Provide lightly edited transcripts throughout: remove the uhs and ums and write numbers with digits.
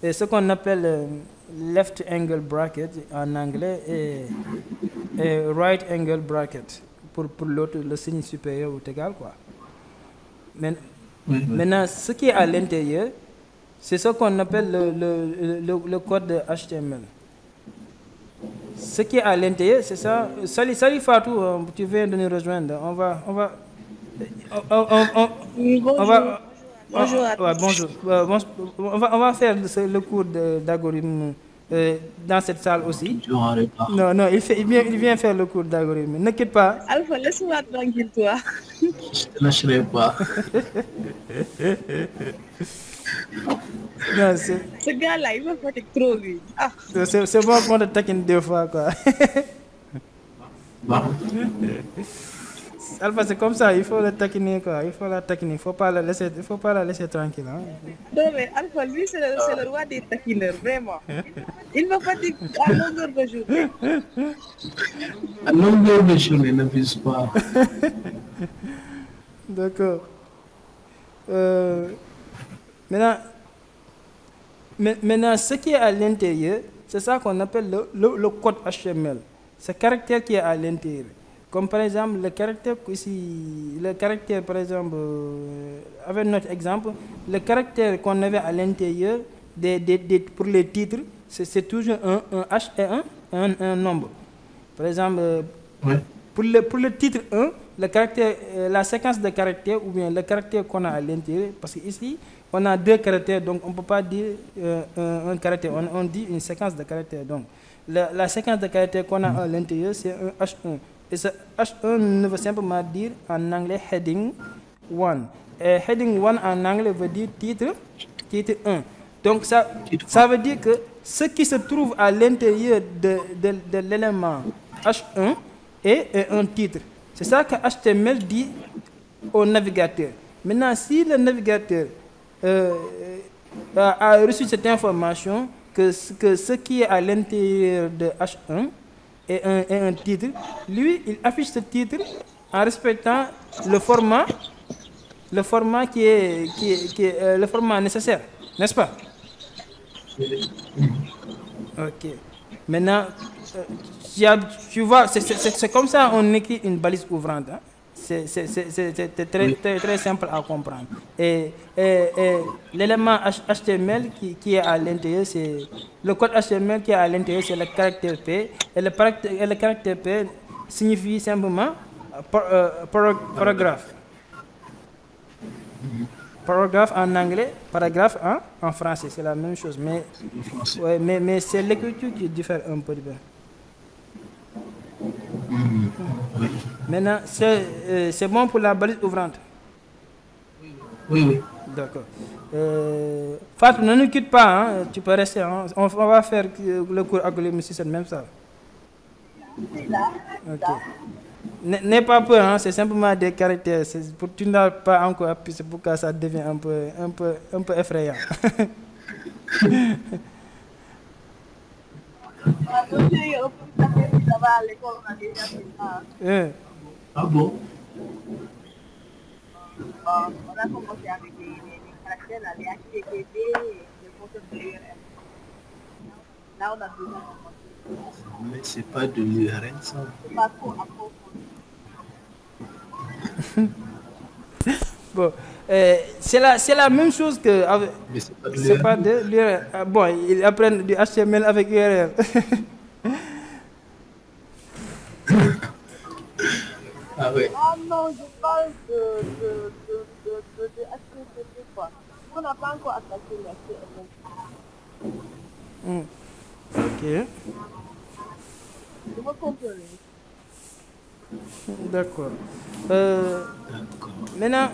et ce qu'on appelle left angle bracket en anglais et right angle bracket pour l'autre, le signe supérieur ou égal, quoi. Maintenant, ce qui est à l'intérieur, c'est ce qu'on appelle le code HTML. Ce qui est à l'intérieur, c'est ça. Salut Fatou, tu viens de nous rejoindre. On va Bonjour à tous. bonjour. On va faire le cours d'algorithme dans cette salle aussi. Non, il vient faire le cours d'algorithme. Ne quitte pas. Alpha, laisse-moi tranquille, toi. Je te lâcherai pas. Non, ce gars-là, il me fatigue trop, lui. Ah. C'est bon qu'on te taquine 2 fois, quoi. Bon. Alpha, c'est comme ça, il faut le taquiner, quoi. Il faut la taquiner, il faut pas la laisser tranquille. Hein. Non, mais Alpha, lui, c'est le roi des taquineurs, vraiment. Il me fatigue à longueur de journée. À longueur de journée, ne vise pas. D'accord. Maintenant, ce qui est à l'intérieur, c'est ça qu'on appelle le code HTML. Ce caractère qui est à l'intérieur. Comme par exemple, le caractère ici, par exemple, avec notre exemple, le caractère qu'on avait à l'intérieur pour les titres, c'est toujours un H et un nombre. Par exemple, pour le titre 1, la séquence de caractères ou bien le caractère qu'on a à l'intérieur, parce qu'ici, on a 2 caractères, donc on ne peut pas dire un caractère, on dit une séquence de caractères. Donc, la séquence de caractères qu'on a à l'intérieur, c'est un H1. Et ce H1 ne veut simplement dire en anglais heading 1. Et heading 1 en anglais veut dire titre 1. Donc ça veut dire que ce qui se trouve à l'intérieur de l'élément H1 est un titre. C'est ça que HTML dit au navigateur. Maintenant, si le navigateur a reçu cette information que ce qui est à l'intérieur de H1 est un titre, lui, il affiche ce titre en respectant le format qui est le format nécessaire, n'est-ce pas? Ok. Maintenant, tu vois, c'est comme ça on écrit une balise ouvrante. Hein? C'est très simple à comprendre. Et l'élément HTML qui est à l'intérieur, c'est le code HTML qui est à l'intérieur, c'est le caractère P. Et le caractère P signifie simplement paragraphe. Paragraphe en anglais, paragraphe en français, c'est la même chose. Mais c'est l'écriture qui diffère un peu. Maintenant, c'est bon pour la balise ouvrante. Oui. D'accord. Fatou, ne nous quitte pas, hein, tu peux rester. Hein. On va faire le cours algorithme sur cette même salle. Ok. N'aie pas peur, hein, c'est simplement des caractères. Tu n'as pas encore appuyé, c'est pourquoi ça devient un peu effrayant. Ah bon? On a commencé avec les caractères, les HTTP, les concepts de l'URL. Là, on a besoin de commencer. Mais c'est pas de l'URL, ça. C'est pas trop approfondi. Bon, c'est la même chose que... C'est pas de l'URL. Bon, ils apprennent du HTML avec URL. Ah ouais. Ah non, je parle de HTTP, quoi. On n'a pas encore attaqué le HTML. Ok. Je me comprenez. D'accord. Maintenant,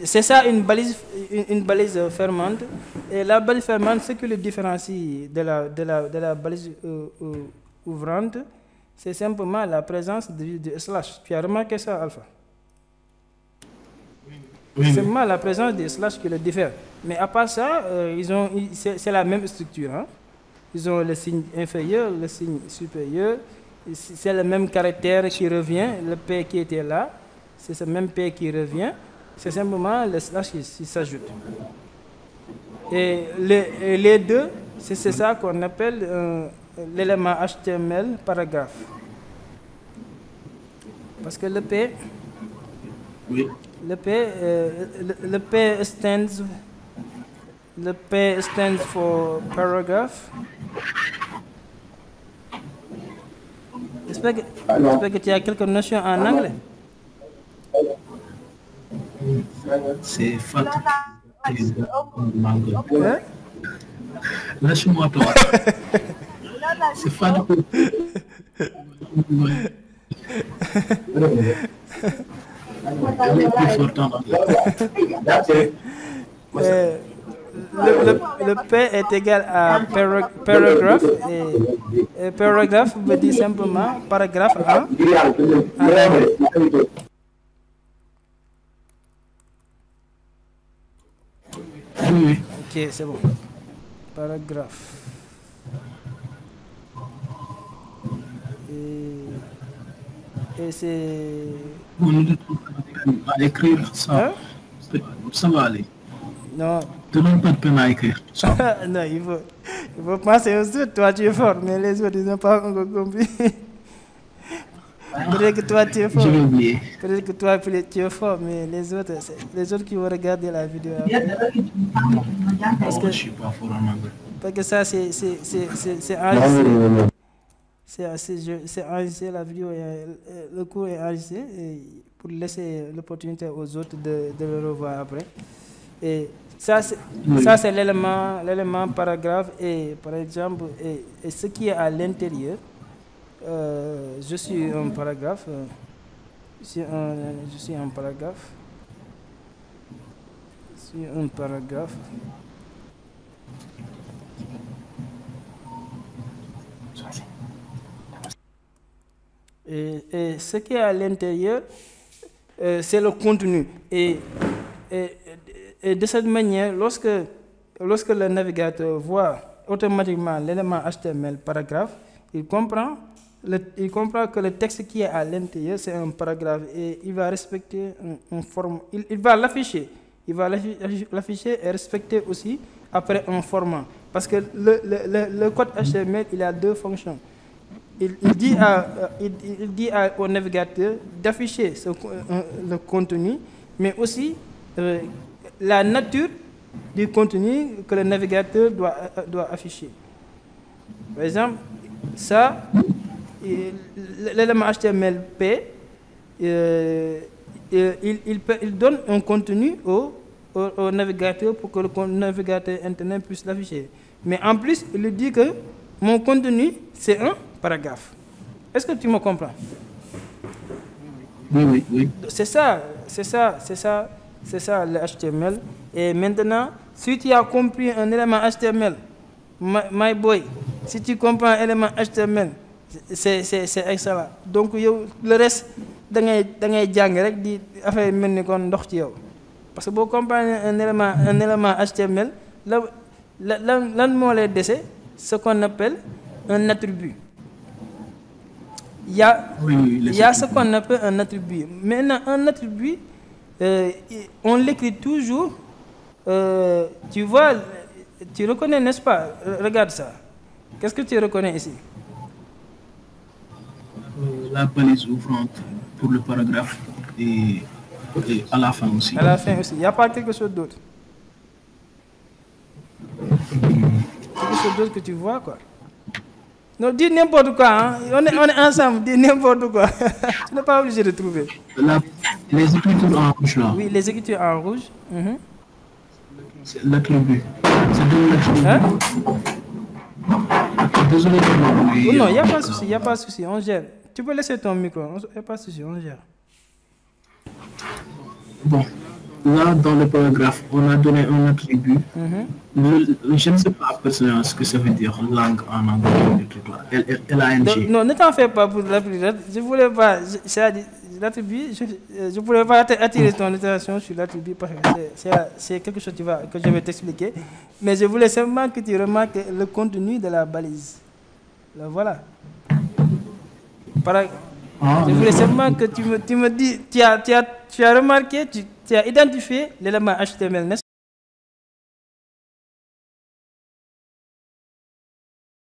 c'est ça une balise fermante. Et la balise fermante, ce qui le différencie de la balise ouvrante, c'est simplement la présence du slash. Tu as remarqué ça, Alpha? Oui. C'est simplement la présence des slash qui le diffère. Mais à part ça, c'est la même structure. Hein? Ils ont le signe inférieur, le signe supérieur. C'est le même caractère qui revient, le P qui était là. C'est ce même P qui revient. c'est simplement le slash qui s'ajoute. Et les deux, c'est ça qu'on appelle l'élément HTML paragraphe. Parce que le P, Oui. le P stands for paragraph. J'espère que tu as quelques notions en anglais. C'est Fatou. Hein? Lâche-moi toi. C'est Fatou. Elle est plus forte en anglais. Le P est égal à paragraphe et paragraphe veut dire simplement paragraphe en anglais. Oui. Ok, c'est bon. Paragraphe. Et c'est... Bon, nous devons à écrire ça. Hein? Ça va aller. Non. Tu n'as pas de peine à écrire ça. Non, il faut penser aux autres. Toi, tu es fort, mais les autres, ils n'ont pas encore compris. Peut-être que toi, tu es fort. Je vais oublier. Peut-être que toi, tu es fort, mais les autres qui vont regarder la vidéo après. Parce que je ne suis pas fort en anglais. Parce que ça, c'est enregistré. C'est enregistré, la vidéo, le cours est enregistré et pour laisser l'opportunité aux autres de le revoir après. Et ça, c'est l'élément paragraphe et par exemple, et ce qui est à l'intérieur, je suis un paragraphe. Je suis un paragraphe. Je suis un paragraphe. Et ce qui est à l'intérieur, c'est le contenu. Et de cette manière, lorsque le navigateur voit automatiquement l'élément HTML paragraphe, il comprend que le texte qui est à l'intérieur, c'est un paragraphe et il va respecter une forme. Il va l'afficher. Il va l'afficher et respecter aussi après un format. Parce que le code HTML, il a deux fonctions. Il dit au navigateur d'afficher le contenu, mais aussi la nature du contenu que le navigateur doit afficher. Par exemple, ça, l'élément HTML-P, il donne un contenu au navigateur pour que le navigateur Internet puisse l'afficher. Mais en plus, il lui dit que mon contenu, c'est un paragraphe. Est-ce que tu me comprends? Oui. C'est ça le HTML. Et maintenant, si tu as compris un élément HTML, my boy, si tu comprends un élément HTML, c'est excellent. Donc, le reste, da ngay jàng rek di affaire mel ni kon ndox ci yow. Parce que boo comprendre un élément HTML, lan moo lay dese, ce qu'on appelle un attribut. Il y a ce qu'on appelle un attribut. Maintenant, un attribut, on l'écrit toujours. Tu vois, tu reconnais, n'est-ce pas? Regarde ça. Qu'est-ce que tu reconnais ici? La balise ouvrante pour le paragraphe et à la fin aussi. À la fin aussi. Il n'y a pas quelque chose d'autre. Quelque chose d'autre que tu vois, quoi. Non, dis n'importe quoi. Hein. On est ensemble, dis n'importe quoi. Tu n'es pas obligé de trouver. Les écritures en rouge là. Oui, les écritures en rouge. C'est l'attribut. C'est de l'attribut. Hein? Désolé de oh, non, il n'y a pas de souci, il n'y a pas de souci. On gère. Tu peux laisser ton micro. Il n'y a pas de souci, on gère. Bon. Là, dans le paragraphe, on a donné un attribut. Je ne sais pas personnellement ce que ça veut dire, langue en anglais, L-A-N-G. Non, ne t'en fais pas pour l'attribut. Je ne voulais pas, l'attribut, je ne voulais pas attirer ton attention sur l'attribut parce que c'est quelque chose que je vais t'expliquer. Mais je voulais simplement que tu remarques le contenu de la balise. Là, voilà. Ah, Je voulais seulement que tu me dis, tu as remarqué, tu as identifié l'élément HTML, n'est-ce